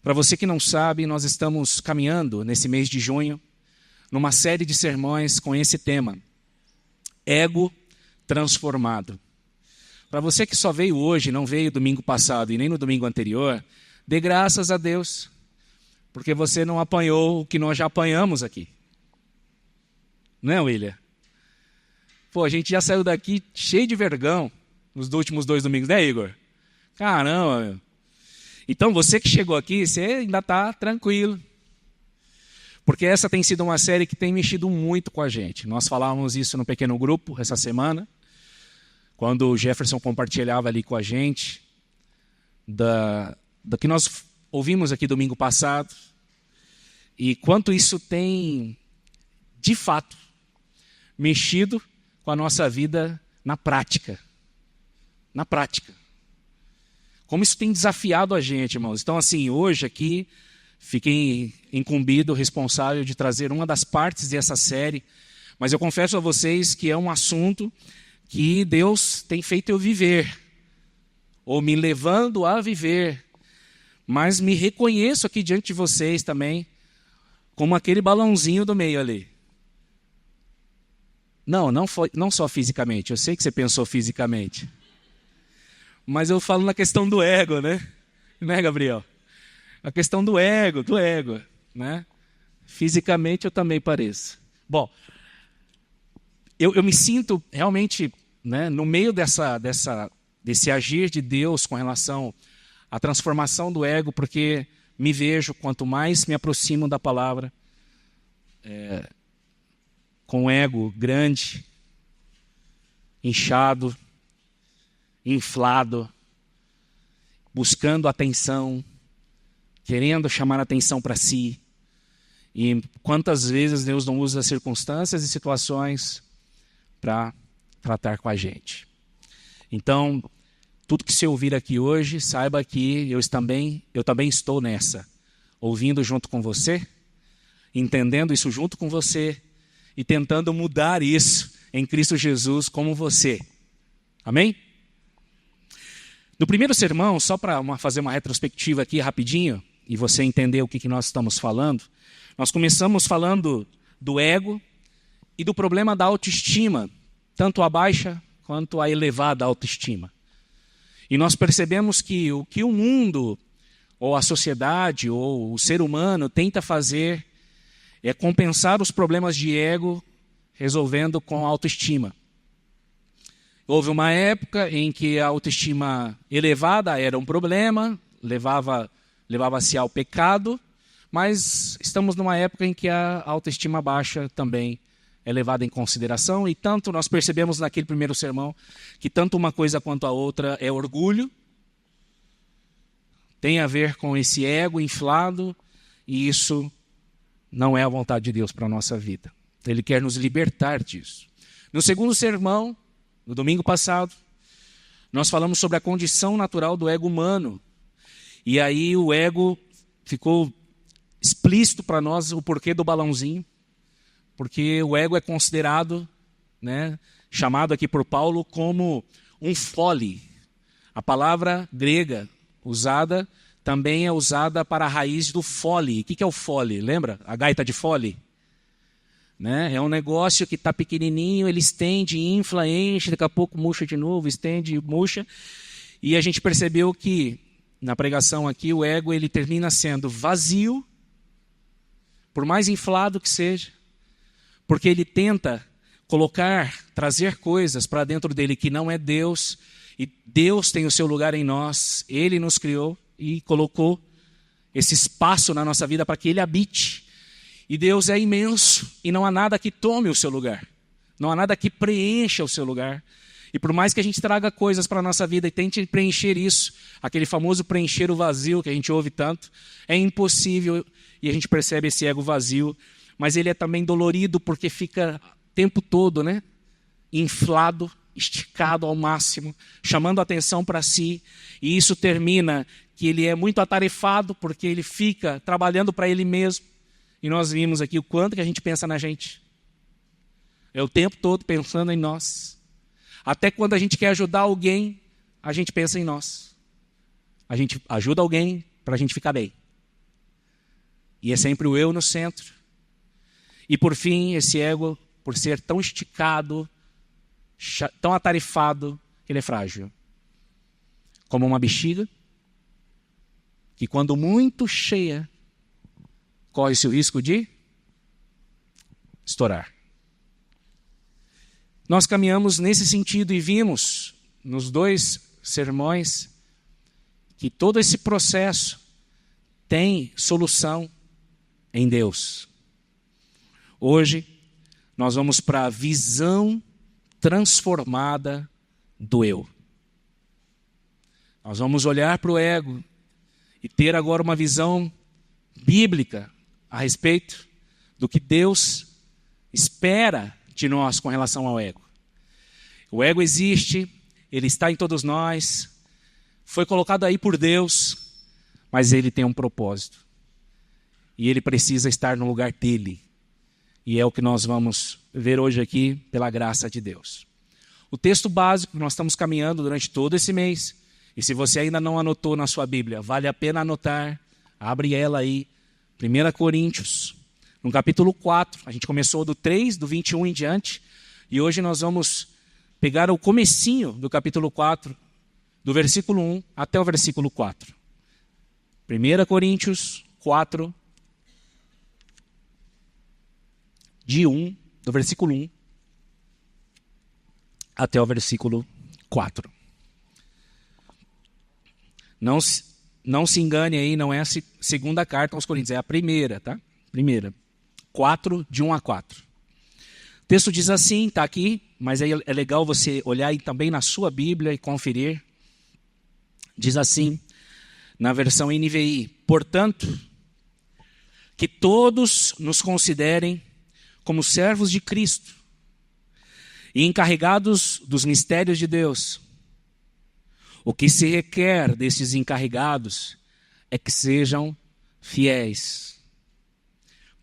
Para você que não sabe, nós estamos caminhando nesse mês de junho numa série de sermões com esse tema, ego transformado. Para você que só veio hoje, não veio domingo passado e nem no domingo anterior, dê graças a Deus, porque você não apanhou o que nós já apanhamos aqui. Não é, William? Pô, a gente já saiu daqui cheio de vergão nos últimos 2 domingos, né, Igor? Caramba, meu. Então, você que chegou aqui, você ainda está tranquilo. Porque essa tem sido uma série que tem mexido muito com a gente. Nós falávamos isso no pequeno grupo essa semana, quando o Jefferson compartilhava ali com a gente, do que nós ouvimos aqui domingo passado, e quanto isso tem, de fato, mexido com a nossa vida na prática. Na prática. Como isso tem desafiado a gente, irmãos. Então, assim, hoje aqui, fiquei incumbido, responsável de trazer uma das partes dessa série, mas eu confesso a vocês que é um assunto que Deus tem feito eu viver, ou me levando a viver, mas me reconheço aqui diante de vocês também, como aquele balãozinho do meio ali. Não só fisicamente, eu sei que você pensou fisicamente. Mas eu falo na questão do ego, né? Né, Gabriel? A questão do ego, né? Fisicamente eu também pareço. Bom, eu me sinto realmente, né, no meio desse agir de Deus com relação à transformação do ego, porque me vejo, quanto mais me aproximo da palavra, com o ego grande, inchado, inflado, buscando atenção, querendo chamar atenção para si. E quantas vezes Deus não usa circunstâncias e situações para tratar com a gente. Então, tudo que você ouvir aqui hoje, saiba que eu também estou nessa, ouvindo junto com você, entendendo isso junto com você e tentando mudar isso em Cristo Jesus como você. Amém? No primeiro sermão, só para fazer uma retrospectiva aqui rapidinho, e você entender o que nós estamos falando, nós começamos falando do ego e do problema da autoestima, tanto a baixa quanto a elevada autoestima. E nós percebemos que o que o mundo, ou a sociedade, ou o ser humano tenta fazer é compensar os problemas de ego resolvendo com a autoestima. Houve uma época em que a autoestima elevada era um problema, levava-se ao pecado, mas estamos numa época em que a autoestima baixa também é levada em consideração, e tanto nós percebemos naquele primeiro sermão que tanto uma coisa quanto a outra é orgulho, tem a ver com esse ego inflado, e isso não é a vontade de Deus para a nossa vida. Ele quer nos libertar disso. No segundo sermão, no domingo passado, nós falamos sobre a condição natural do ego humano. E aí o ego ficou explícito para nós o porquê do balãozinho. Porque o ego é considerado, né, chamado aqui por Paulo como um fole. A palavra grega usada também é usada para a raiz do fole. O que é o fole? Lembra? A gaita de fole? Né? É um negócio que está pequenininho, ele estende, infla, enche, daqui a pouco murcha de novo, estende, murcha. E a gente percebeu que, na pregação aqui, o ego ele termina sendo vazio, por mais inflado que seja, porque ele tenta trazer coisas para dentro dele que não é Deus, e Deus tem o seu lugar em nós, Ele nos criou e colocou esse espaço na nossa vida para que Ele habite. E Deus é imenso e não há nada que tome o seu lugar. Não há nada que preencha o seu lugar. E por mais que a gente traga coisas para a nossa vida e tente preencher isso, aquele famoso preencher o vazio que a gente ouve tanto, é impossível e a gente percebe esse ego vazio. Mas ele é também dolorido porque fica o tempo todo, né, inflado, esticado ao máximo, chamando a atenção para si. E isso termina que ele é muito atarefado porque ele fica trabalhando para ele mesmo. E nós vimos aqui o quanto que a gente pensa na gente. É o tempo todo pensando em nós. Até quando a gente quer ajudar alguém, a gente pensa em nós. A gente ajuda alguém para a gente ficar bem. e é sempre o eu no centro. E por fim, esse ego, por ser tão esticado, tão atarefado, ele é frágil. Como uma bexiga, que quando muito cheia, corre-se o risco de estourar. Nós caminhamos nesse sentido e vimos nos 2 sermões que todo esse processo tem solução em Deus. Hoje, nós vamos para a visão transformada do eu. Nós vamos olhar para o ego e ter agora uma visão bíblica a respeito do que Deus espera de nós com relação ao ego. O ego existe, ele está em todos nós, foi colocado aí por Deus, mas ele tem um propósito. E ele precisa estar no lugar dele. E é o que nós vamos ver hoje aqui, pela graça de Deus. O texto básico que nós estamos caminhando durante todo esse mês, e se você ainda não anotou na sua Bíblia, vale a pena anotar, abre ela aí, 1 Coríntios, no capítulo 4, a gente começou do 3, do 21 em diante, e hoje nós vamos pegar o comecinho do capítulo 4, do versículo 1 até o versículo 4. 1 Coríntios 4, do versículo 1 até o versículo 4. Não se engane aí, não é a segunda carta aos Coríntios, é a primeira, tá? Primeira. 4, de 1 a 4. O texto diz assim, está aqui, mas aí é legal você olhar aí também na sua Bíblia e conferir. Diz assim, na versão NVI: portanto, que todos nos considerem como servos de Cristo e encarregados dos mistérios de Deus. O que se requer desses encarregados é que sejam fiéis.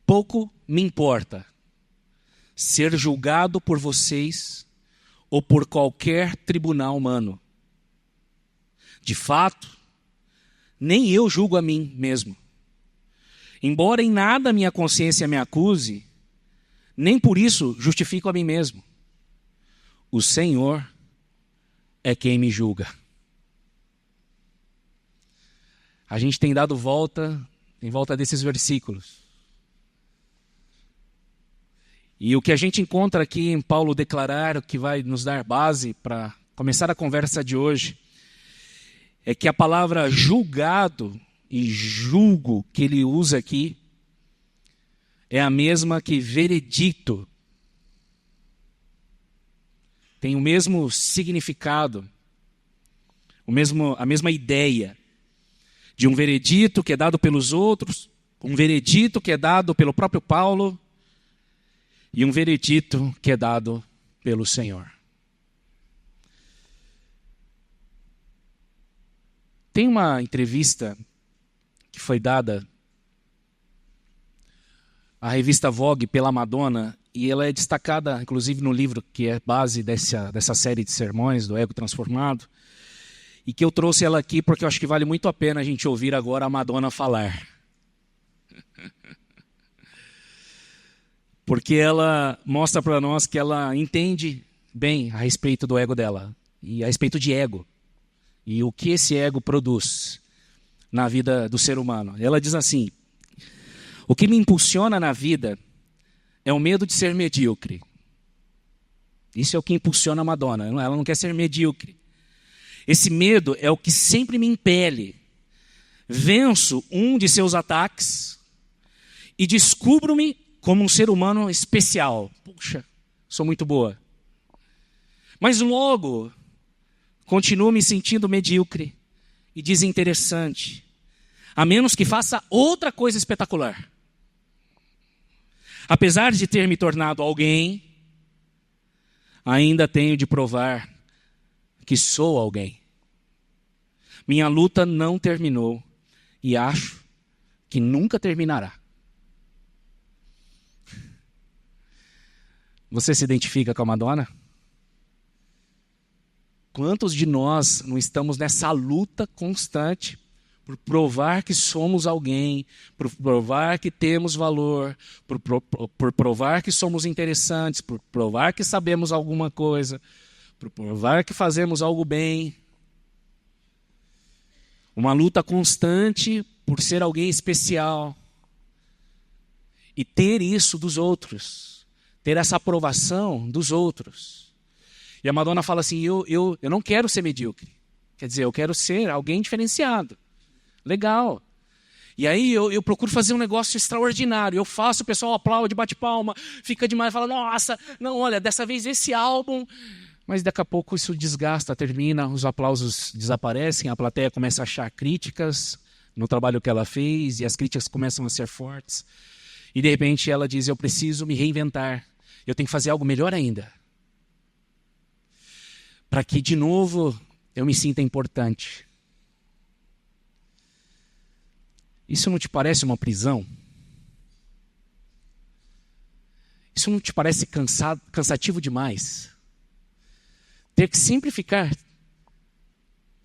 Pouco me importa ser julgado por vocês ou por qualquer tribunal humano. De fato, nem eu julgo a mim mesmo. Embora em nada minha consciência me acuse, nem por isso justifico a mim mesmo. O Senhor é quem me julga. A gente tem dado volta em volta desses versículos. E o que a gente encontra aqui em Paulo declarar, o que vai nos dar base para começar a conversa de hoje, é que a palavra julgado e julgo que ele usa aqui é a mesma que veredito. Tem o mesmo significado, a mesma ideia de um veredito que é dado pelos outros, um veredito que é dado pelo próprio Paulo e um veredito que é dado pelo Senhor. Tem uma entrevista que foi dada à revista Vogue pela Madonna, e ela é destacada, inclusive, no livro que é base dessa série de sermões, do Ego Transformado, e que eu trouxe ela aqui porque eu acho que vale muito a pena a gente ouvir agora a Madonna falar. Porque ela mostra para nós que ela entende bem a respeito do ego dela, e a respeito de ego, e o que esse ego produz na vida do ser humano. Ela diz assim: o que me impulsiona na vida é o medo de ser medíocre. Isso é o que impulsiona a Madonna. Ela não quer ser medíocre. Esse medo é o que sempre me impele. Venço um de seus ataques e descubro-me como um ser humano especial. Puxa, sou muito boa. Mas logo continuo me sentindo medíocre e desinteressante, a menos que faça outra coisa espetacular. Apesar de ter me tornado alguém, ainda tenho de provar que sou alguém. Minha luta não terminou e acho que nunca terminará. Você se identifica com a Madonna? Quantos de nós não estamos nessa luta constante por provar que somos alguém, por provar que temos valor, por provar que somos interessantes, por provar que sabemos alguma coisa, por provar que fazemos algo bem. Uma luta constante por ser alguém especial e ter isso dos outros, ter essa aprovação dos outros. E a Madonna fala assim, eu não quero ser medíocre, quer dizer, eu quero ser alguém diferenciado. Legal. E aí eu procuro fazer um negócio extraordinário. Eu faço, o pessoal aplaude, bate palma, fica demais, fala, nossa, não, olha, dessa vez esse álbum... Mas daqui a pouco isso desgasta, termina, os aplausos desaparecem, a plateia começa a achar críticas no trabalho que ela fez, e as críticas começam a ser fortes. E de repente ela diz, eu preciso me reinventar, eu tenho que fazer algo melhor ainda. Para que de novo eu me sinta importante. Isso não te parece uma prisão? Isso não te parece cansativo demais? Ter que sempre ficar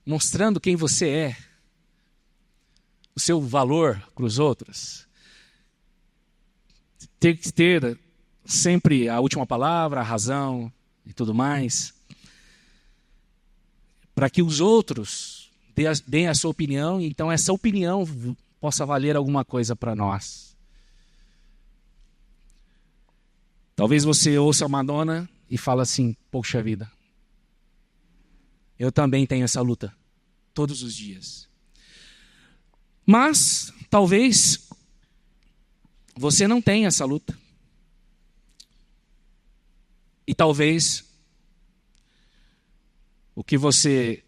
mostrando quem você é, o seu valor para os outros. Ter que ter sempre a última palavra, a razão e tudo mais. Para que os outros deem a sua opinião, e então essa opinião possa valer alguma coisa para nós. Talvez você ouça a Madonna e fale assim, poxa vida, eu também tenho essa luta, todos os dias. Mas, talvez, você não tenha essa luta. E talvez, o que você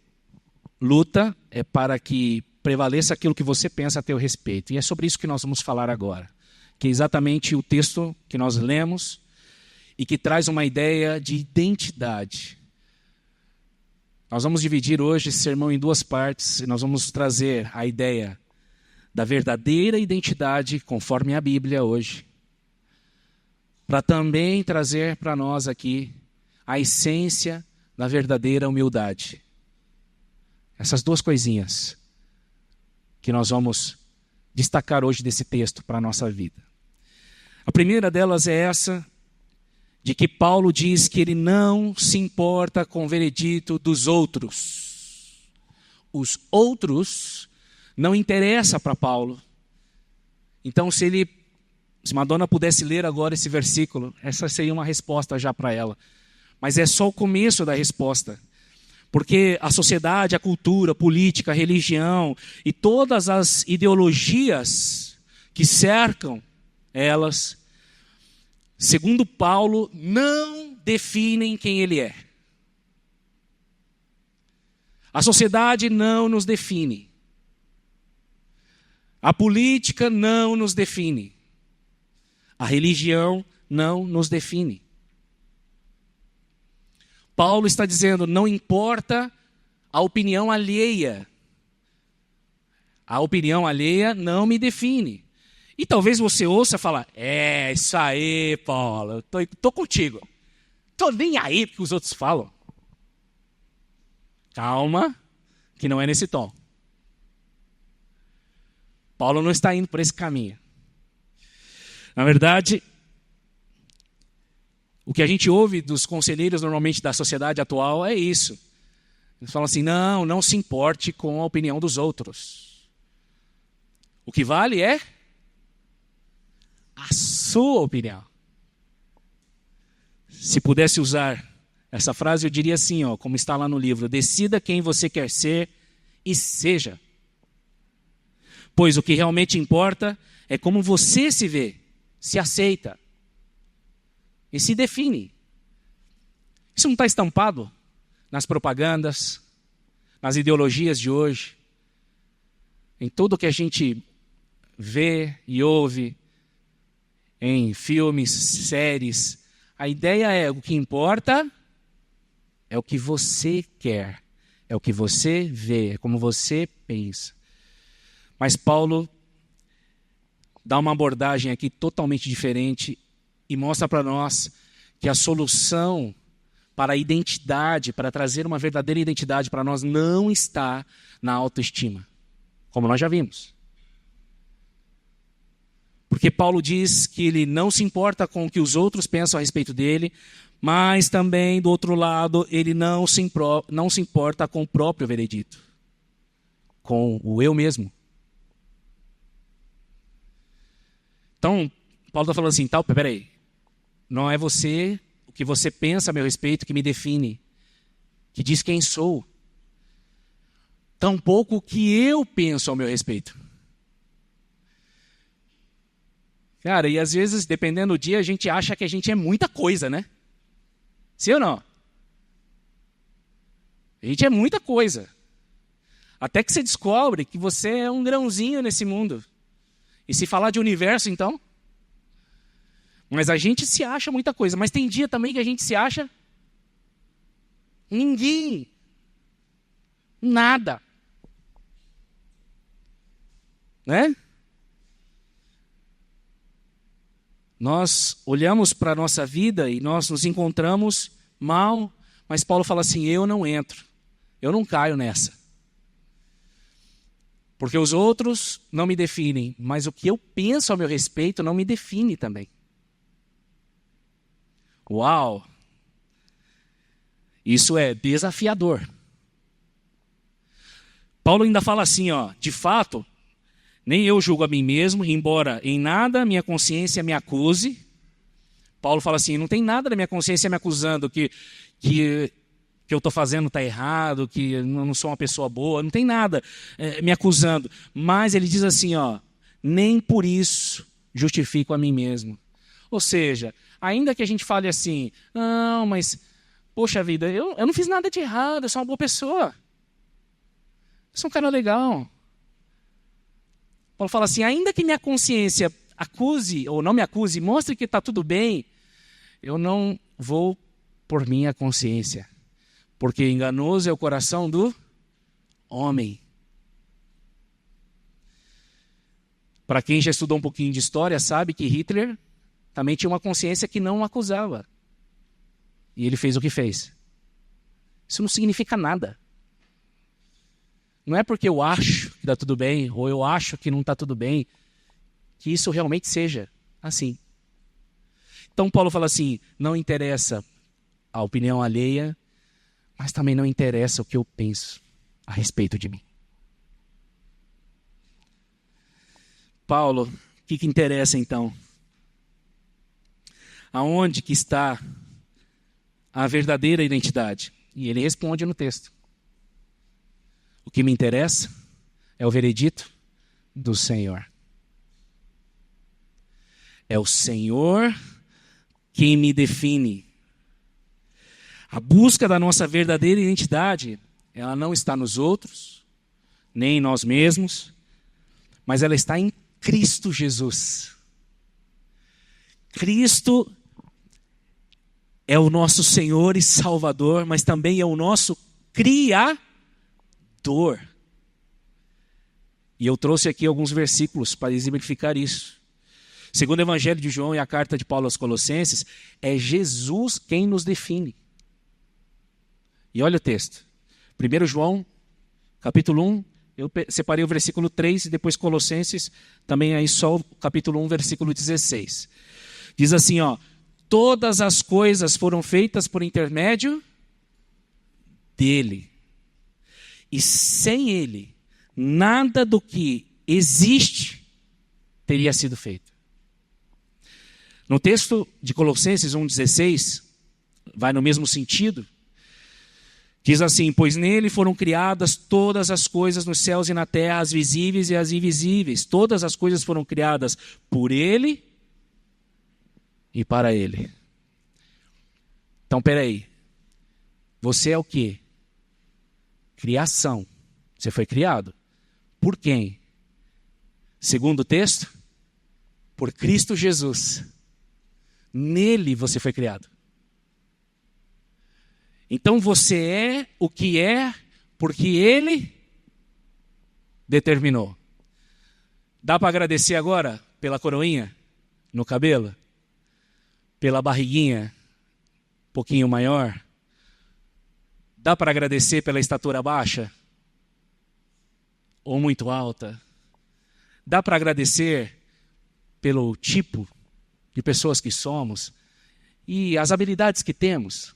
luta é para que prevaleça aquilo que você pensa a teu respeito. E é sobre isso que nós vamos falar agora. Que é exatamente o texto que nós lemos e que traz uma ideia de identidade. Nós vamos dividir hoje esse sermão em duas partes e nós vamos trazer a ideia da verdadeira identidade, conforme a Bíblia hoje, para também trazer para nós aqui a essência da verdadeira humildade. Essas duas coisinhas que nós vamos destacar hoje desse texto para a nossa vida. A primeira delas é essa, de que Paulo diz que ele não se importa com o veredito dos outros. Os outros não interessam para Paulo. Então, se Madonna pudesse ler agora esse versículo, essa seria uma resposta já para ela. Mas é só o começo da resposta. Porque a sociedade, a cultura, a política, a religião e todas as ideologias que cercam elas, segundo Paulo, não definem quem ele é. A sociedade não nos define. A política não nos define. A religião não nos define. Paulo está dizendo, não importa a opinião alheia. A opinião alheia não me define. E talvez você ouça falar, isso aí, Paulo, eu tô contigo. Tô nem aí porque os outros falam. Calma, que não é nesse tom. Paulo não está indo por esse caminho. Na verdade, o que a gente ouve dos conselheiros normalmente da sociedade atual é isso. Eles falam assim, não se importe com a opinião dos outros. O que vale é a sua opinião. Se pudesse usar essa frase, eu diria assim, como está lá no livro, decida quem você quer ser e seja. Pois o que realmente importa é como você se vê, se aceita e se define. Isso não está estampado nas propagandas, nas ideologias de hoje, em tudo que a gente vê e ouve, em filmes, séries. A ideia é, o que importa é o que você quer, é o que você vê, é como você pensa. Mas Paulo dá uma abordagem aqui totalmente diferente e mostra para nós que a solução para a identidade, para trazer uma verdadeira identidade para nós, não está na autoestima. como nós já vimos. Porque Paulo diz que ele não se importa com o que os outros pensam a respeito dele, mas também, do outro lado, ele não se importa com o próprio veredito, com o eu mesmo. Então, Paulo está falando assim, peraí, não é você, o que você pensa a meu respeito que me define, que diz quem sou. Tampouco o que eu penso ao meu respeito. Cara, e às vezes, dependendo do dia, a gente acha que a gente é muita coisa, né? Sim ou não? A gente é muita coisa. Até que você descobre que você é um grãozinho nesse mundo. E se falar de universo, então? Mas a gente se acha muita coisa. Mas tem dia também que a gente se acha ninguém. Nada. Né? Nós olhamos para a nossa vida e nós nos encontramos mal, mas Paulo fala assim, eu não entro, eu não caio nessa. Porque os outros não me definem, mas o que eu penso ao meu respeito não me define também. Uau! Isso é desafiador. Paulo ainda fala assim, de fato, nem eu julgo a mim mesmo, embora em nada minha consciência me acuse. Paulo fala assim, não tem nada da minha consciência me acusando que eu estou fazendo está errado, que eu não sou uma pessoa boa, não tem nada me acusando. Mas ele diz assim, nem por isso justifico a mim mesmo. Ou seja, ainda que a gente fale assim, não, mas, poxa vida, eu não fiz nada de errado, eu sou uma boa pessoa. Eu sou um cara legal. Paulo fala assim, ainda que minha consciência acuse ou não me acuse, mostre que está tudo bem, eu não vou por minha consciência. Porque enganoso é o coração do homem. Para quem já estudou um pouquinho de história, sabe que Hitler também tinha uma consciência que não o acusava. E ele fez o que fez. Isso não significa nada. Não é porque eu acho que está tudo bem, ou eu acho que não está tudo bem, que isso realmente seja assim. Então Paulo fala assim, não interessa a opinião alheia, mas também não interessa o que eu penso a respeito de mim. Paulo, o que interessa então? Aonde que está a verdadeira identidade? E ele responde no texto. O que me interessa é o veredito do Senhor. É o Senhor quem me define. A busca da nossa verdadeira identidade, ela não está nos outros, nem em nós mesmos, mas ela está em Cristo Jesus. Cristo é o nosso Senhor e Salvador, mas também é o nosso Criador. E eu trouxe aqui alguns versículos para exemplificar isso. Segundo o Evangelho de João e a carta de Paulo aos Colossenses, é Jesus quem nos define. E olha o texto. 1 João, capítulo 1, eu separei o versículo 3 e depois Colossenses, também aí só o capítulo 1, versículo 16. Diz assim, todas as coisas foram feitas por intermédio dele. E sem ele, nada do que existe teria sido feito. No texto de Colossenses 1,16, vai no mesmo sentido. Diz assim, pois nele foram criadas todas as coisas nos céus e na terra, as visíveis e as invisíveis. Todas as coisas foram criadas por ele e para ele. Então, peraí. Você é o quê? Criação. Você foi criado. Por quem? Segundo o texto, por Cristo Jesus. Nele você foi criado. Então você é o que é porque Ele determinou. Dá para agradecer agora pela coroinha no cabelo? Pela barriguinha um pouquinho maior? Dá para agradecer pela estatura baixa? ou muito alta? Dá para agradecer pelo tipo de pessoas que somos e as habilidades que temos?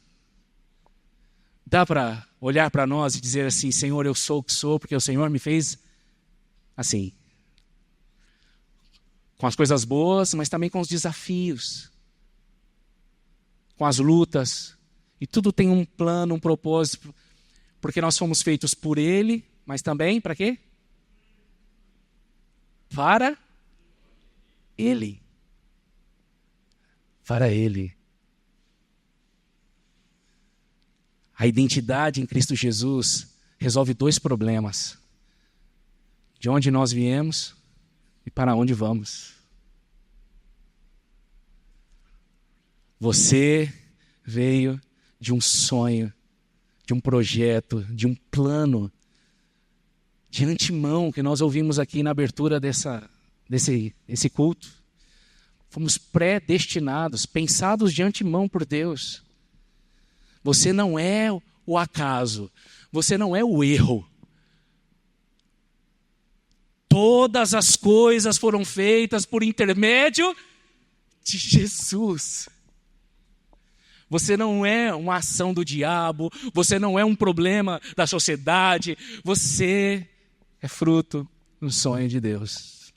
Dá para olhar para nós e dizer assim: Senhor, eu sou o que sou porque o Senhor me fez assim? Com as coisas boas, mas também com os desafios, com as lutas. E tudo tem um plano, um propósito, porque nós fomos feitos por Ele, mas também para quê? Para Ele. Para Ele. A identidade em Cristo Jesus resolve 2 problemas: de onde nós viemos e para onde vamos. Você veio de um sonho, de um projeto, de um plano, de antemão, que nós ouvimos aqui na abertura desse culto. Fomos predestinados, pensados de antemão por Deus. Você não é o acaso, você não é o erro. Todas as coisas foram feitas por intermédio de Jesus. Você não é uma ação do diabo, você não é um problema da sociedade, você é fruto do sonho de Deus.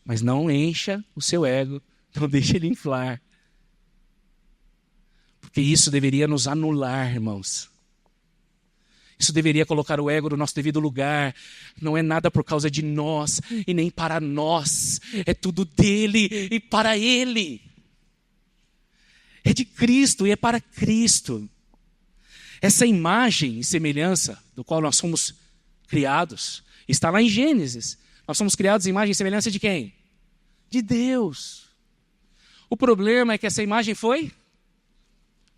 Mas não encha o seu ego, não deixe ele inflar. Porque isso deveria nos anular, irmãos. Isso deveria colocar o ego no nosso devido lugar. Não é nada por causa de nós e nem para nós. É tudo dele e para ele. É de Cristo e é para Cristo. Essa imagem e semelhança do qual nós somos criados está lá em Gênesis. Nós somos criados em imagem e semelhança de quem? De Deus. O problema é que essa imagem foi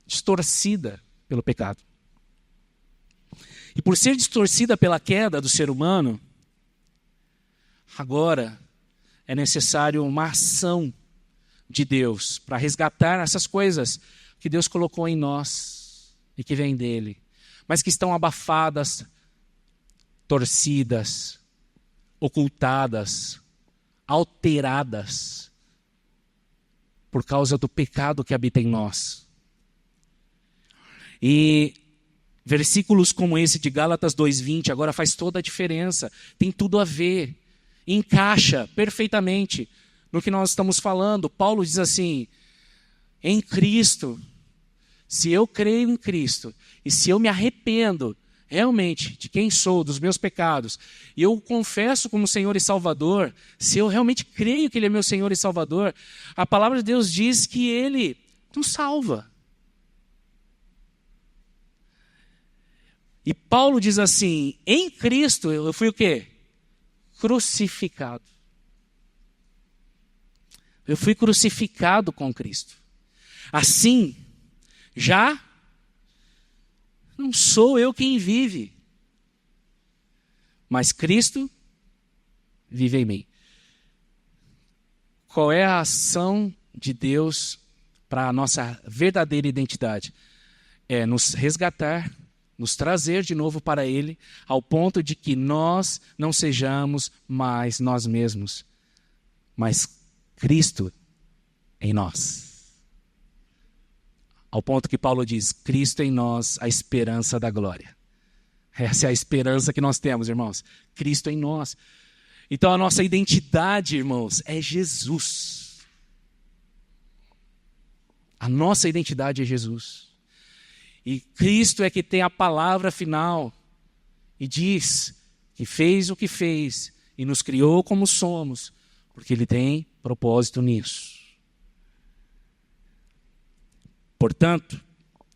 distorcida pelo pecado. E por ser distorcida pela queda do ser humano, agora é necessário uma ação de Deus para resgatar essas coisas que Deus colocou em nós e que vêm dele, mas que estão abafadas, torcidas, ocultadas, alteradas por causa do pecado que habita em nós. E versículos como esse de Gálatas 2:20 agora faz toda a diferença, tem tudo a ver, encaixa perfeitamente no que nós estamos falando. Paulo diz assim: em Cristo, se eu creio em Cristo e se eu me arrependo realmente de quem sou, dos meus pecados, e eu o confesso como Senhor e Salvador, se eu realmente creio que Ele é meu Senhor e Salvador, a palavra de Deus diz que Ele nos salva. E Paulo diz assim: em Cristo eu fui o quê? Crucificado. Eu fui crucificado com Cristo. Assim, já não sou eu quem vive, mas Cristo vive em mim. Qual é a ação de Deus para a nossa verdadeira identidade? É nos resgatar, nos trazer de novo para Ele, ao ponto de que nós não sejamos mais nós mesmos, mas Cristo em nós. Ao ponto que Paulo diz: Cristo em nós, a esperança da glória. Essa é a esperança que nós temos, irmãos. Cristo em nós. Então a nossa identidade, irmãos, é Jesus. A nossa identidade é Jesus. E Cristo é que tem a palavra final e diz que fez o que fez e nos criou como somos, porque Ele tem propósito nisso. Portanto,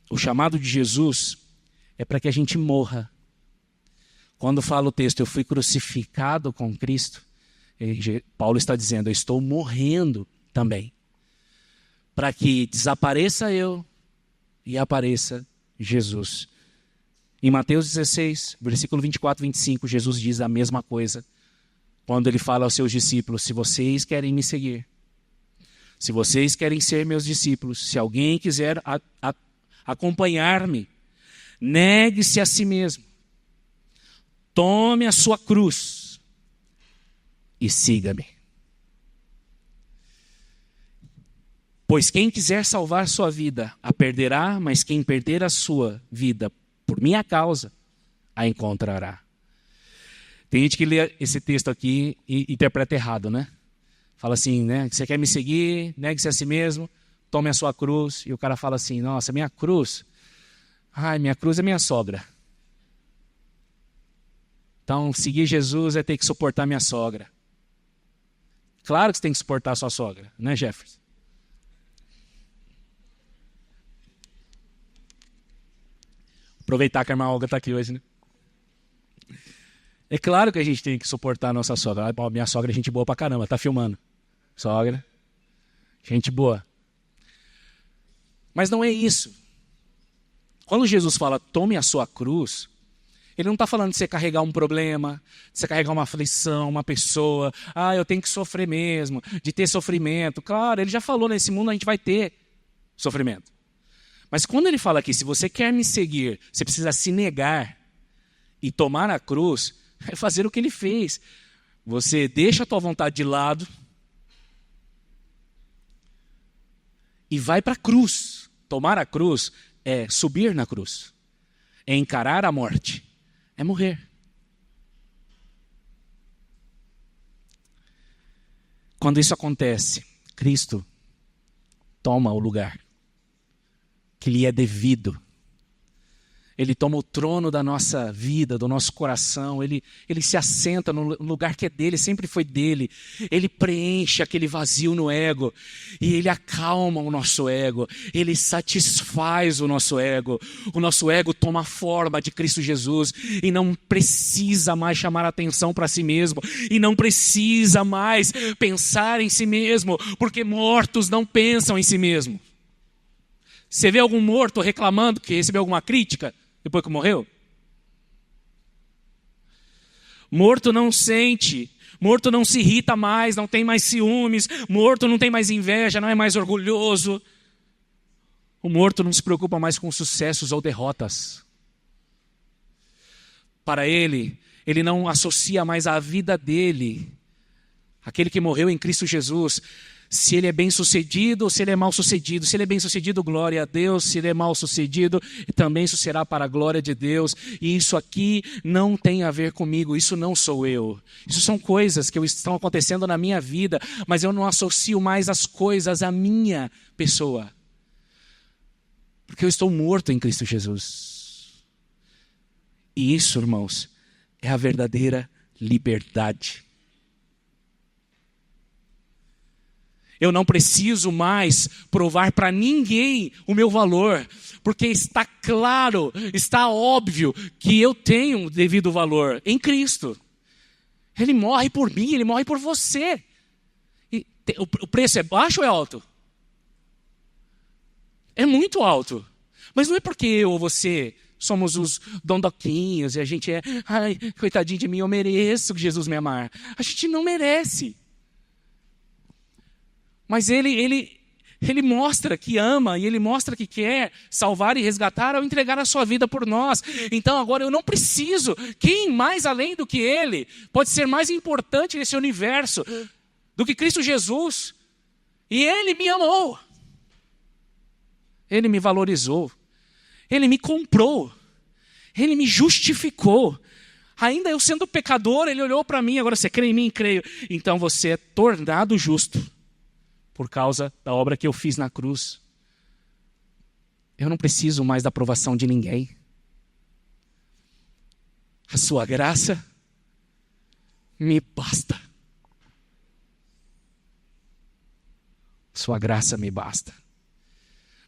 o chamado de Jesus é para que a gente morra. Quando fala o texto, eu fui crucificado com Cristo, Paulo está dizendo, eu estou morrendo também, para que desapareça eu e apareça Jesus. Em Mateus 16, versículo 24 e 25, Jesus diz a mesma coisa, quando ele fala aos seus discípulos: se vocês querem me seguir, se vocês querem ser meus discípulos, se alguém quiser acompanhar-me, negue-se a si mesmo, tome a sua cruz e siga-me. Pois quem quiser salvar sua vida, a perderá, mas quem perder a sua vida por minha causa, a encontrará. Tem gente que lê esse texto aqui e interpreta errado, né? Fala assim, né? Você quer me seguir, negue-se a si mesmo, tome a sua cruz. E o cara fala assim, nossa, minha cruz é minha sogra. Então, seguir Jesus é ter que suportar minha sogra. Claro que você tem que suportar a sua sogra, né, Jefferson? Aproveitar que a irmã Olga está aqui hoje, né? É claro que a gente tem que suportar a nossa sogra. Minha sogra é gente boa pra caramba, tá filmando. Sogra, gente boa. Mas não é isso. Quando Jesus fala, tome a sua cruz, ele não está falando de você carregar um problema, de você carregar uma aflição, uma pessoa. Eu tenho que sofrer mesmo, de ter sofrimento. Claro, ele já falou, nesse mundo a gente vai ter sofrimento. Mas quando ele fala aqui, se você quer me seguir, você precisa se negar e tomar a cruz, é fazer o que ele fez. Você deixa a tua vontade de lado e vai para a cruz. Tomar a cruz é subir na cruz, é encarar a morte, é morrer. Quando isso acontece, Cristo toma o lugar que lhe é devido. Ele toma o trono da nossa vida, do nosso coração. Ele se assenta no lugar que é dele, sempre foi dele. Ele preenche aquele vazio no ego. E ele acalma o nosso ego. Ele satisfaz o nosso ego. O nosso ego toma a forma de Cristo Jesus. E não precisa mais chamar atenção para si mesmo. E não precisa mais pensar em si mesmo. Porque mortos não pensam em si mesmo. Você vê algum morto reclamando que recebeu alguma crítica depois que morreu? Morto não sente, morto não se irrita mais, não tem mais ciúmes, morto não tem mais inveja, não é mais orgulhoso. O morto não se preocupa mais com sucessos ou derrotas. Para ele não associa mais a vida dele, aquele que morreu em Cristo Jesus, se ele é bem sucedido ou se ele é mal sucedido. Se ele é bem sucedido, glória a Deus. Se ele é mal sucedido, também isso será para a glória de Deus. E isso aqui não tem a ver comigo, isso não sou eu. Isso são coisas que estão acontecendo na minha vida, mas eu não associo mais as coisas à minha pessoa. Porque eu estou morto em Cristo Jesus. E isso, irmãos, é a verdadeira liberdade. Eu não preciso mais provar para ninguém o meu valor, porque está claro, está óbvio que eu tenho devido valor em Cristo. Ele morre por mim, ele morre por você. E o preço é baixo ou é alto? É muito alto. Mas não é porque eu ou você somos os dondoquinhos e a gente é, coitadinho de mim, eu mereço que Jesus me amar. A gente não merece. Mas ele mostra que ama e ele mostra que quer salvar e resgatar ao entregar a sua vida por nós. Então agora eu não preciso. Quem mais além do que ele pode ser mais importante nesse universo do que Cristo Jesus? E ele me amou. Ele me valorizou. Ele me comprou. Ele me justificou. Ainda eu sendo pecador, ele olhou para mim. Agora você crê em mim? Creio. Então você é tornado justo por causa da obra que eu fiz na cruz. Eu não preciso mais da aprovação de ninguém. A sua graça me basta. Sua graça me basta.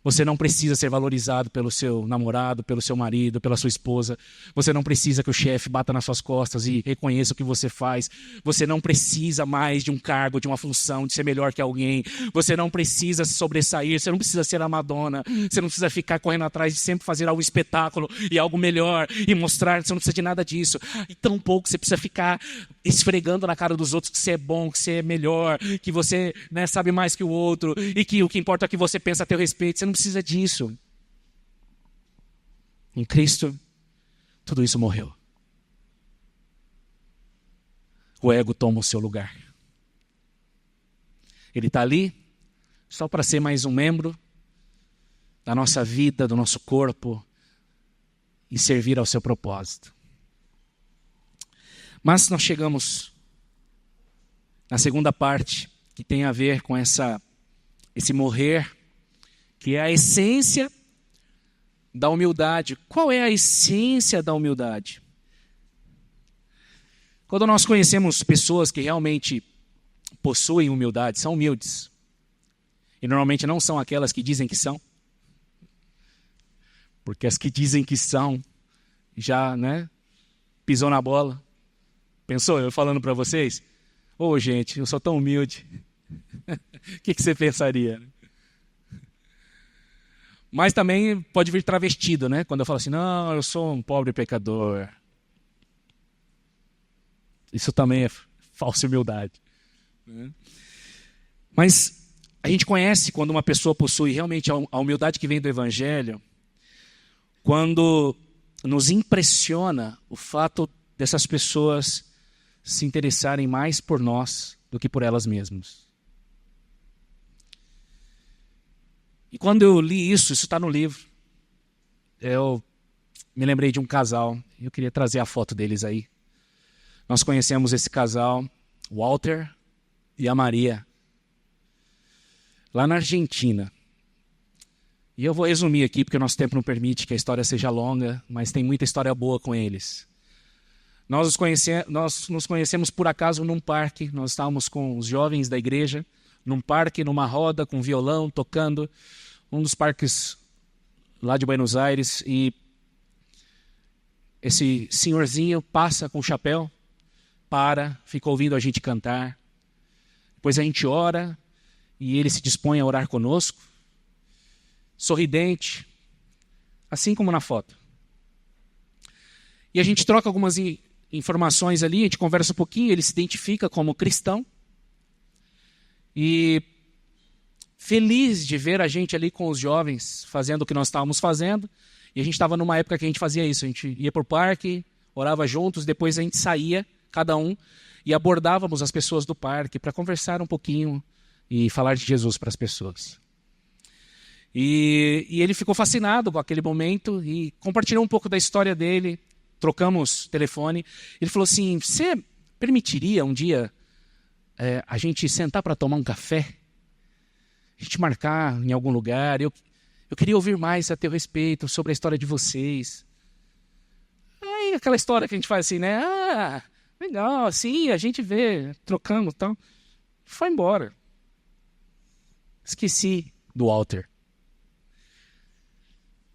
Você não precisa ser valorizado pelo seu namorado, pelo seu marido, pela sua esposa. Você não precisa que o chefe bata nas suas costas e reconheça o que você faz. Você não precisa mais de um cargo, de uma função, de ser melhor que alguém. Você não precisa se sobressair, você não precisa ser a Madonna. Você não precisa ficar correndo atrás de sempre fazer algo espetáculo e algo melhor e mostrar, você não precisa de nada disso. E tampouco você precisa ficar esfregando na cara dos outros que você é bom, que você é melhor, que você, né, sabe mais que o outro e que o que importa é que você pensa a teu respeito. Você não precisa disso. Em Cristo, tudo isso morreu. o ego toma o seu lugar. Ele está ali só para ser mais um membro da nossa vida, do nosso corpo e servir ao seu propósito. Mas nós chegamos na segunda parte, que tem a ver com esse morrer, que é a essência da humildade. Qual é a essência da humildade? Quando nós conhecemos pessoas que realmente possuem humildade, são humildes, e normalmente não são aquelas que dizem que são, porque as que dizem que são, já, pisou na bola. Pensou, eu falando para vocês? Gente, eu sou tão humilde. O que você pensaria? Mas também pode vir travestido, quando eu falo assim, não, eu sou um pobre pecador. Isso também é falsa humildade. Mas a gente conhece quando uma pessoa possui realmente a humildade que vem do Evangelho, quando nos impressiona o fato dessas pessoas se interessarem mais por nós do que por elas mesmas. E quando eu li isso está no livro, eu me lembrei de um casal, eu queria trazer a foto deles aí. Nós conhecemos esse casal, Walter e a Maria, lá na Argentina. E eu vou resumir aqui, porque o nosso tempo não permite que a história seja longa, mas tem muita história boa com eles. Nós nos conhecemos por acaso num parque, nós estávamos com os jovens da igreja, num parque, numa roda, com violão, tocando, um dos parques lá de Buenos Aires, e esse senhorzinho passa com o chapéu, fica ouvindo a gente cantar, depois a gente ora, e ele se dispõe a orar conosco, sorridente, assim como na foto. E a gente troca algumas informações ali, a gente conversa um pouquinho, ele se identifica como cristão, e feliz de ver a gente ali com os jovens fazendo o que nós estávamos fazendo, e a gente estava numa época que a gente fazia isso, a gente ia para o parque, orava juntos, depois a gente saía, cada um, e abordávamos as pessoas do parque para conversar um pouquinho e falar de Jesus para as pessoas. E ele ficou fascinado com aquele momento e compartilhou um pouco da história dele, trocamos telefone. Ele falou assim, você permitiria um dia a gente sentar para tomar um café? A gente marcar em algum lugar? Eu queria ouvir mais a teu respeito sobre a história de vocês. Aí aquela história que a gente faz assim, legal, sim, a gente vê, trocamos e tal. Foi embora. Esqueci do Walter.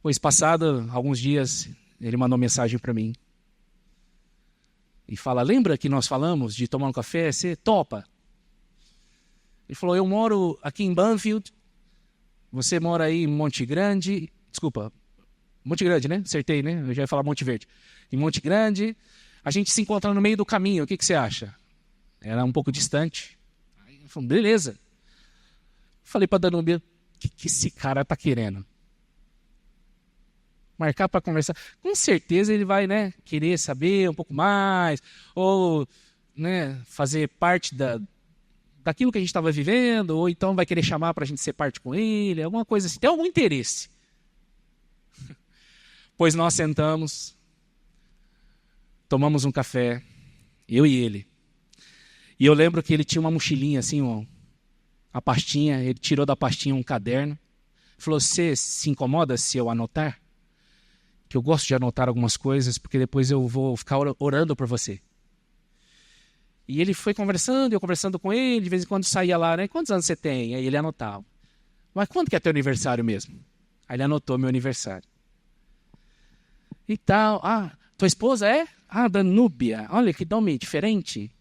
Pois passado alguns dias, ele mandou mensagem para mim. E fala, lembra que nós falamos de tomar um café? Você topa? Ele falou, eu moro aqui em Banfield, você mora aí em Monte Grande. Desculpa, Monte Grande, né? Acertei, né? Eu já ia falar Monte Verde. Em Monte Grande, a gente se encontra no meio do caminho, o que você acha? Era um pouco distante. Aí ele falou, beleza. Falei para a Danúbia, o que esse cara está querendo? Marcar para conversar. Com certeza ele vai querer saber um pouco mais, ou fazer parte daquilo que a gente estava vivendo, ou então vai querer chamar para a gente ser parte com ele, alguma coisa assim. Tem algum interesse. Pois nós sentamos, tomamos um café, eu e ele. E eu lembro que ele tinha uma mochilinha assim, a pastinha, ele tirou da pastinha um caderno, falou, você se incomoda se eu anotar? Que eu gosto de anotar algumas coisas, porque depois eu vou ficar orando por você. E ele foi conversando, eu conversando com ele, de vez em quando saía lá, quantos anos você tem? Aí ele anotava. Mas quando que é teu aniversário mesmo? Aí ele anotou meu aniversário. E tal, tua esposa é? Danúbia, olha que nome diferente.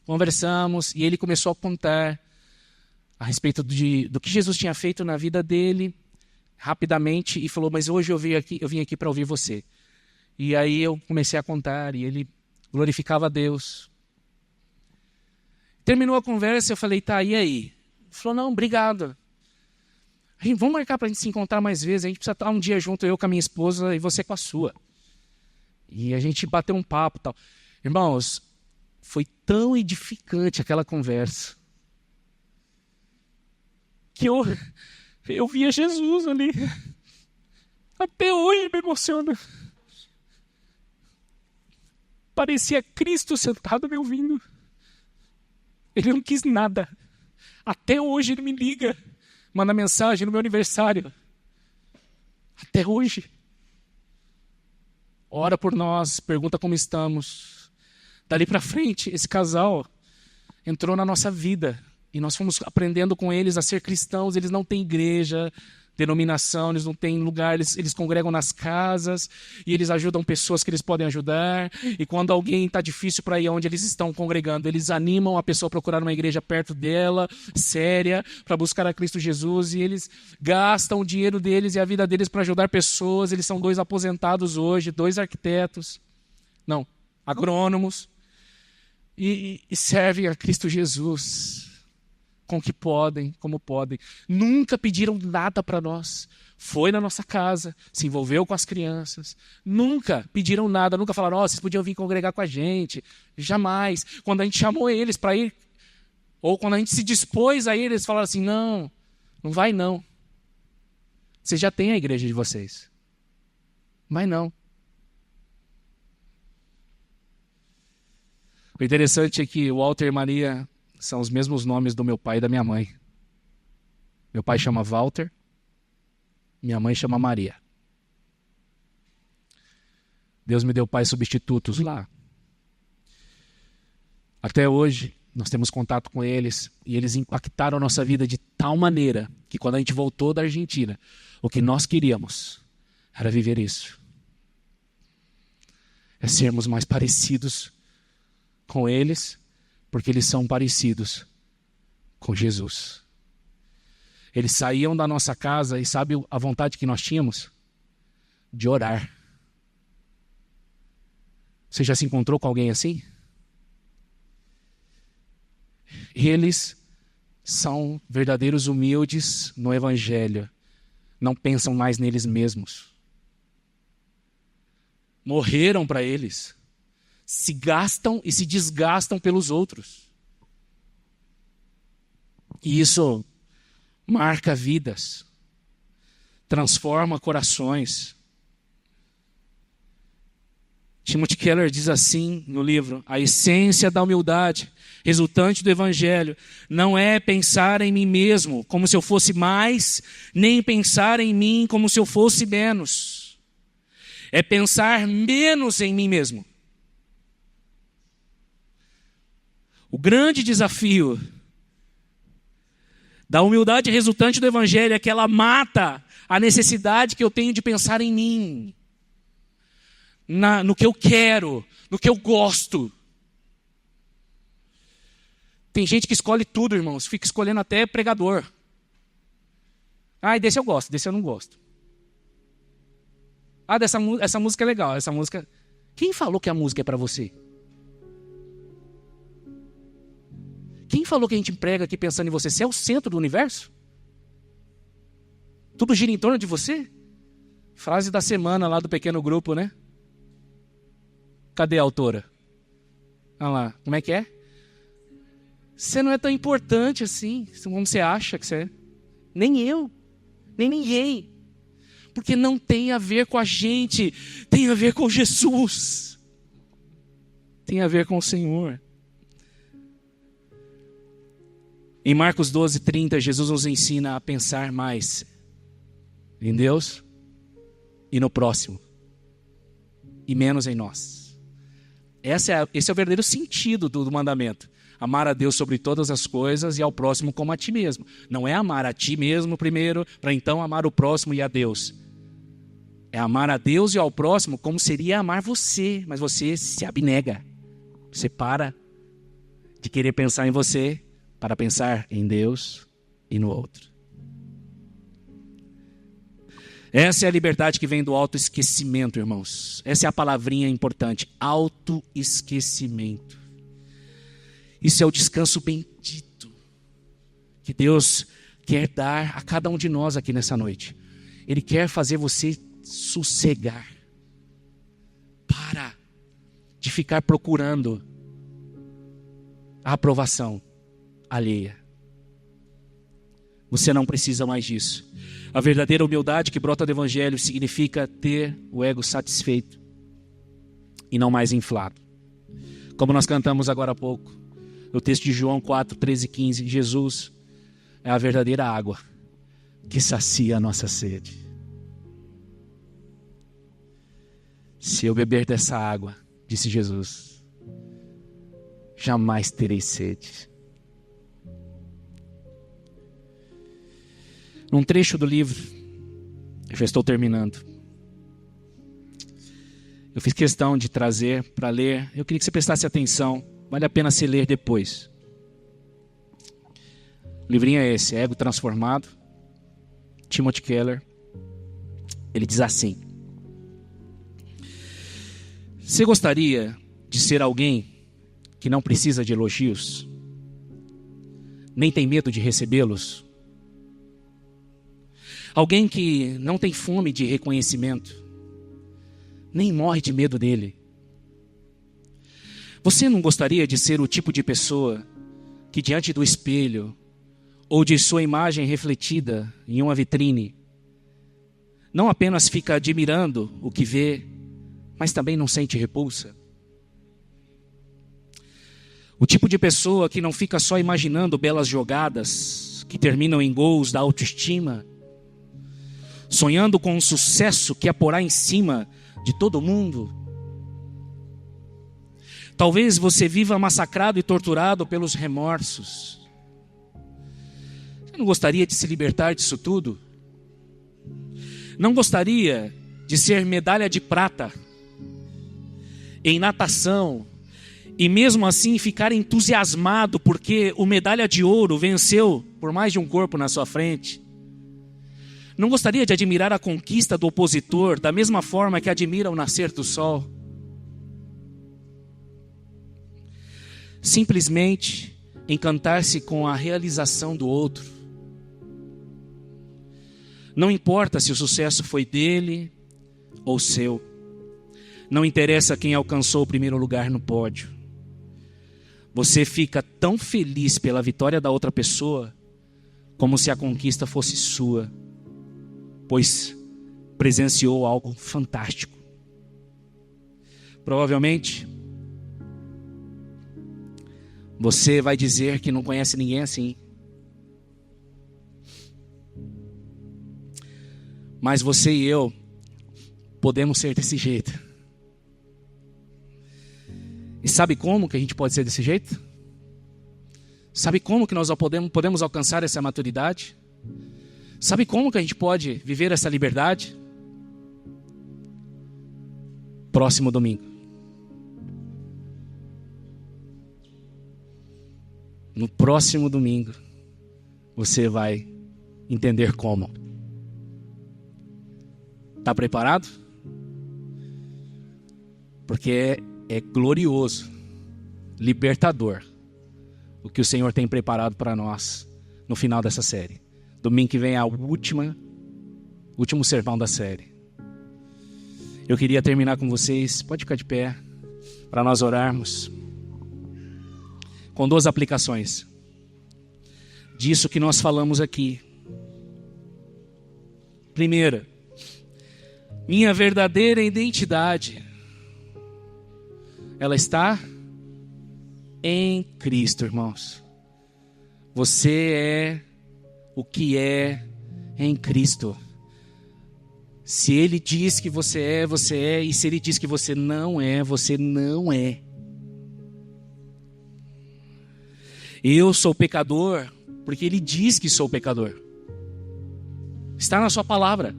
Conversamos, e ele começou a contar a respeito do que Jesus tinha feito na vida dele, rapidamente, e falou, mas hoje eu vim aqui para ouvir você. E aí eu comecei a contar, e ele glorificava a Deus. Terminou a conversa, eu falei, tá, e aí? Ele falou, não, obrigado. Vamos marcar para a gente se encontrar mais vezes, a gente precisa estar um dia junto, eu com a minha esposa e você com a sua. E a gente bateu um papo e tal. Irmãos, foi tão edificante aquela conversa que eu via Jesus ali. Até hoje me emociona. Parecia Cristo sentado me ouvindo. Ele não quis nada. Até hoje ele me liga, manda mensagem no meu aniversário. Até hoje. Ora por nós, pergunta como estamos. Dali para frente, esse casal entrou na nossa vida. E nós fomos aprendendo com eles a ser cristãos. Eles não têm igreja, denominação, eles não têm lugar, eles congregam nas casas e eles ajudam pessoas que eles podem ajudar. E quando alguém está difícil para ir onde eles estão congregando, eles animam a pessoa a procurar uma igreja perto dela, séria, para buscar a Cristo Jesus. E eles gastam o dinheiro deles e a vida deles para ajudar pessoas. Eles são 2 aposentados hoje, 2 arquitetos, não, agrônomos, e servem a Cristo Jesus com o que podem, como podem. Nunca pediram nada para nós. Foi na nossa casa, se envolveu com as crianças. Nunca pediram nada, nunca falaram, vocês podiam vir congregar com a gente. Jamais. Quando a gente chamou eles para ir, ou quando a gente se dispôs a ir, eles falaram assim, não vai não. Vocês já têm a igreja de vocês. Vai não. O interessante é que o Walter e Maria são os mesmos nomes do meu pai e da minha mãe. Meu pai chama Walter, minha mãe chama Maria. Deus me deu pais substitutos lá. Até hoje, nós temos contato com eles e eles impactaram a nossa vida de tal maneira que quando a gente voltou da Argentina, o que nós queríamos era viver isso. É sermos mais parecidos com eles, porque eles são parecidos com Jesus. Eles saíam da nossa casa e sabe a vontade que nós tínhamos? De orar. Você já se encontrou com alguém assim? Eles são verdadeiros humildes no Evangelho. Não pensam mais neles mesmos. Morreram para eles. Se gastam e se desgastam pelos outros. E isso marca vidas, transforma corações. Timothy Keller diz assim no livro: a essência da humildade resultante do Evangelho não é pensar em mim mesmo como se eu fosse mais, nem pensar em mim como se eu fosse menos. É pensar menos em mim mesmo. O grande desafio da humildade resultante do Evangelho é que ela mata a necessidade que eu tenho de pensar em mim, no que eu quero, no que eu gosto. Tem gente que escolhe tudo, irmãos, fica escolhendo até pregador. Desse eu gosto, desse eu não gosto. Essa música é legal, essa música... Quem falou que a música é para você? Quem falou que a gente prega aqui pensando em você? Você é o centro do universo? Tudo gira em torno de você? Frase da semana lá do pequeno grupo, né? Cadê a autora? Olha lá, como é que é? Você não é tão importante assim, como você acha que você é. Nem eu, nem ninguém. Porque não tem a ver com a gente, tem a ver com Jesus. Tem a ver com o Senhor. Em Marcos 12:30, Jesus nos ensina a pensar mais em Deus e no próximo, e menos em nós. Esse é o verdadeiro sentido do mandamento. Amar a Deus sobre todas as coisas e ao próximo como a ti mesmo. Não é amar a ti mesmo primeiro, para então amar o próximo e a Deus. É amar a Deus e ao próximo como seria amar você, mas você se abnega. Você para de querer pensar em você para pensar em Deus e no outro. Essa é a liberdade que vem do autoesquecimento, irmãos. Essa é a palavrinha importante, autoesquecimento. Isso é o descanso bendito que Deus quer dar a cada um de nós aqui nessa noite. Ele quer fazer você sossegar. Para de ficar procurando a aprovação alheia. Você não precisa mais disso. A verdadeira humildade que brota do Evangelho significa ter o ego satisfeito e não mais inflado. Como nós cantamos agora há pouco, no texto de João 4, 13 e 15, Jesus é a verdadeira água que sacia a nossa sede. Se eu beber dessa água, disse Jesus, jamais terei sede. Num trecho do livro, eu já estou terminando, eu fiz questão de trazer para ler. Eu queria que você prestasse atenção, vale a pena você ler depois. O livrinho é esse, Ego Transformado, Timothy Keller. Ele diz assim: você gostaria de ser alguém que não precisa de elogios, nem tem medo de recebê-los? Alguém que não tem fome de reconhecimento, nem morre de medo dele. Você não gostaria de ser o tipo de pessoa que diante do espelho ou de sua imagem refletida em uma vitrine, não apenas fica admirando o que vê, mas também não sente repulsa? O tipo de pessoa que não fica só imaginando belas jogadas que terminam em gols da autoestima, sonhando com um sucesso que a porá em cima de todo mundo? Talvez você viva massacrado e torturado pelos remorsos. Você não gostaria de se libertar disso tudo? Não gostaria de ser medalha de prata em natação e mesmo assim ficar entusiasmado porque o medalha de ouro venceu por mais de um corpo na sua frente? Não gostaria de admirar a conquista do opositor da mesma forma que admira o nascer do sol? Simplesmente encantar-se com a realização do outro. Não importa se o sucesso foi dele ou seu. Não interessa quem alcançou o primeiro lugar no pódio. Você fica tão feliz pela vitória da outra pessoa como se a conquista fosse sua, pois presenciou algo fantástico. Provavelmente você vai dizer que não conhece ninguém assim. Mas você e eu podemos ser desse jeito. E sabe como que a gente pode ser desse jeito? Sabe como que nós podemos alcançar essa maturidade? Sabe como que a gente pode viver essa liberdade? Próximo domingo. No próximo domingo, você vai entender como. Está preparado? Porque é glorioso, libertador, o que o Senhor tem preparado para nós no final dessa série. Domingo que vem é o último sermão da série. Eu queria terminar com vocês, pode ficar de pé, para nós orarmos, com 2 aplicações disso que nós falamos aqui. Primeira, minha verdadeira identidade, ela está em Cristo, irmãos. Você é o que é em Cristo. Se Ele diz que você é, você é. E se Ele diz que você não é, você não é. Eu sou pecador porque Ele diz que sou pecador. Está na sua palavra.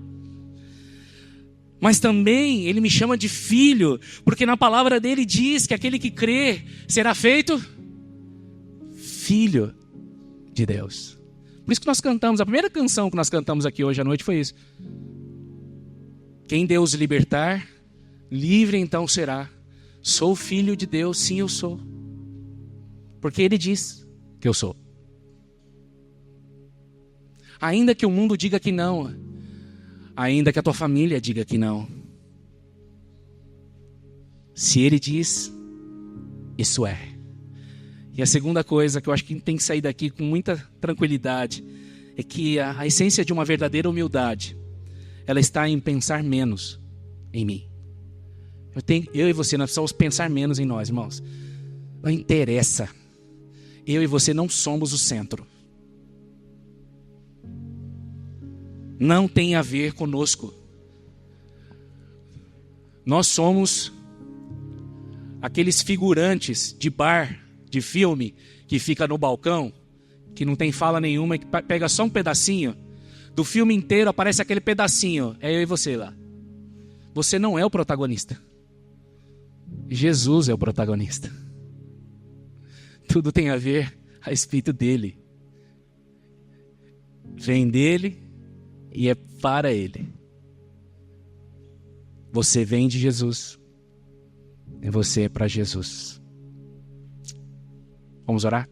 Mas também Ele me chama de filho, porque na palavra dele diz que aquele que crê será feito filho de Deus. Por isso que nós cantamos, a primeira canção que nós cantamos aqui hoje à noite foi isso. Quem Deus libertar, livre então será. Sou filho de Deus, sim eu sou. Porque Ele diz que eu sou. Ainda que o mundo diga que não, ainda que a tua família diga que não, se Ele diz, Isso é. E a segunda coisa que eu acho que tem que sair daqui com muita tranquilidade é que a essência de uma verdadeira humildade, ela está em pensar menos em mim. Eu e você, nós precisamos pensar menos em nós, irmãos. Não interessa. Eu e você não somos o centro. Não tem a ver conosco. Nós somos aqueles figurantes de bar, de filme, que fica no balcão, que não tem fala nenhuma, que pega só um pedacinho. Do filme inteiro aparece aquele pedacinho. É eu e você lá. Você não é o protagonista. Jesus é o protagonista. Tudo tem a ver a respeito dele. Vem dele e é para ele. Você vem de Jesus e você é para Jesus. Vamos orar?